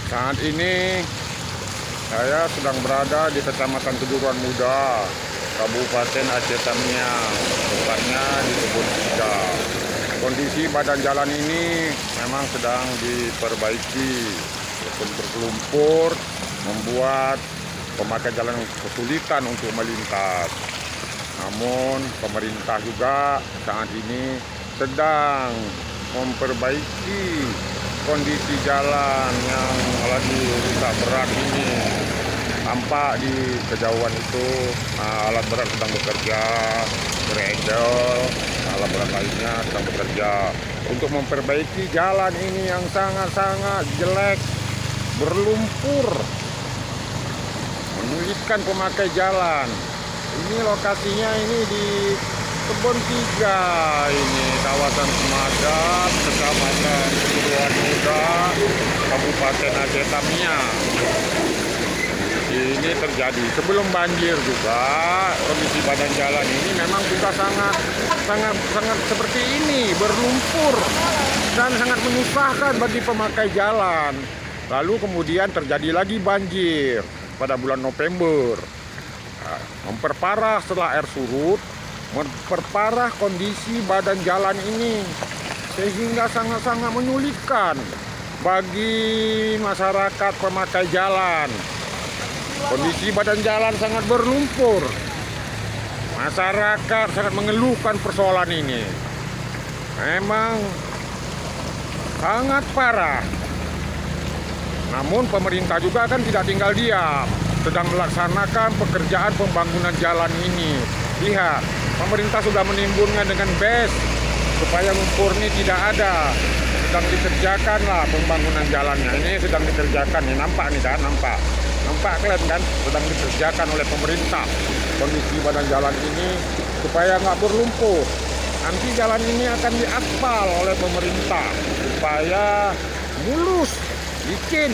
Saat ini saya sedang berada di Kecamatan Kejuruan Muda, Kabupaten Aceh Tamiang, tepatnya di Kebun Tiga. Kondisi badan jalan ini memang sedang diperbaiki, walaupun berlumpur, membuat pemakai jalan kesulitan untuk melintas. Namun pemerintah juga saat ini sedang memperbaiki kondisi jalan yang lagi rusak berat ini. Tampak di kejauhan itu alat berat sedang bekerja, grader, alat berat lainnya sedang bekerja untuk memperbaiki jalan ini yang sangat-sangat jelek, berlumpur, menyulitkan pemakai jalan. Ini lokasinya ini di Kebun Tiga, ini kawasan Semadap, Kecamatan Kejuruan Muda, Kabupaten Aceh Tamiang. Ini terjadi sebelum banjir juga. Kondisi badan jalan ini memang juga sangat seperti ini, berlumpur dan sangat menyusahkan bagi pemakai jalan. Lalu kemudian terjadi lagi banjir pada bulan November. Memperparah setelah air surut, memperparah kondisi badan jalan ini sehingga sangat-sangat menyulitkan bagi masyarakat pemakai jalan. Kondisi badan jalan sangat berlumpur. Masyarakat sangat mengeluhkan persoalan ini. Memang sangat parah. Namun pemerintah juga kan tidak tinggal diam, sedang melaksanakan pekerjaan pembangunan jalan ini. Lihat, pemerintah sudah menimbunnya dengan bes supaya lumpur ini tidak ada. Sedang dikerjakan lah pembangunan jalannya. Ini sedang dikerjakan nih, nampak nih kan, nampak kalian kan, sedang dikerjakan oleh pemerintah kondisi badan jalan ini supaya nggak berlumpur. Nanti jalan ini akan diaspal oleh pemerintah supaya mulus, licin,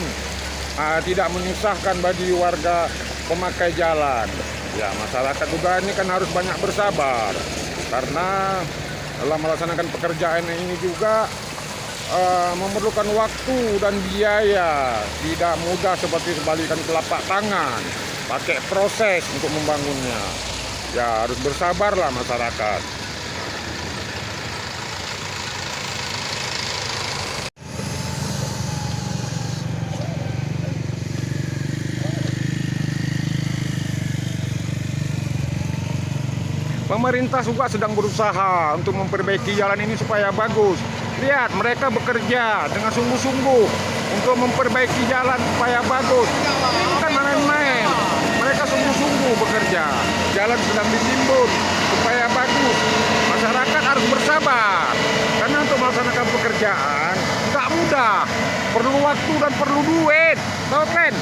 tidak menyusahkan bagi warga pemakai jalan. Ya, masyarakat juga ini kan harus banyak bersabar karena dalam melaksanakan pekerjaan ini juga memerlukan waktu dan biaya. Tidak mudah seperti kebalikan telapak tangan, pakai proses untuk membangunnya. Ya, harus bersabarlah masyarakat. Pemerintah juga sedang berusaha untuk memperbaiki jalan ini supaya bagus. Lihat, mereka bekerja dengan sungguh-sungguh untuk memperbaiki jalan supaya bagus. Ini bukan main-main. Mereka sungguh-sungguh bekerja. Jalan sedang ditimbun supaya bagus. Masyarakat harus bersabar. Karena untuk melaksanakan pekerjaan nggak mudah. Perlu waktu dan perlu duit. Tahu kan?